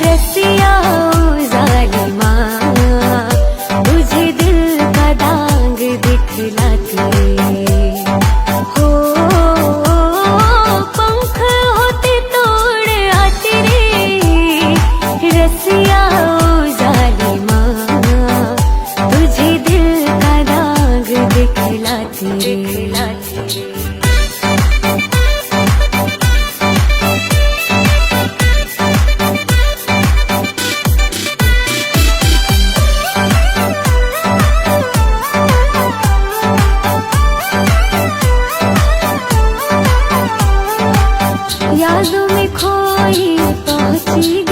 रसिया ओ जालिमा तुझे दिल का दाग दिखलाती हो, पंख होते तोड़ आते रे रसिया ओ जालिमा तुझे दिल का दाग दिखलाती यादों में खोई पहुंची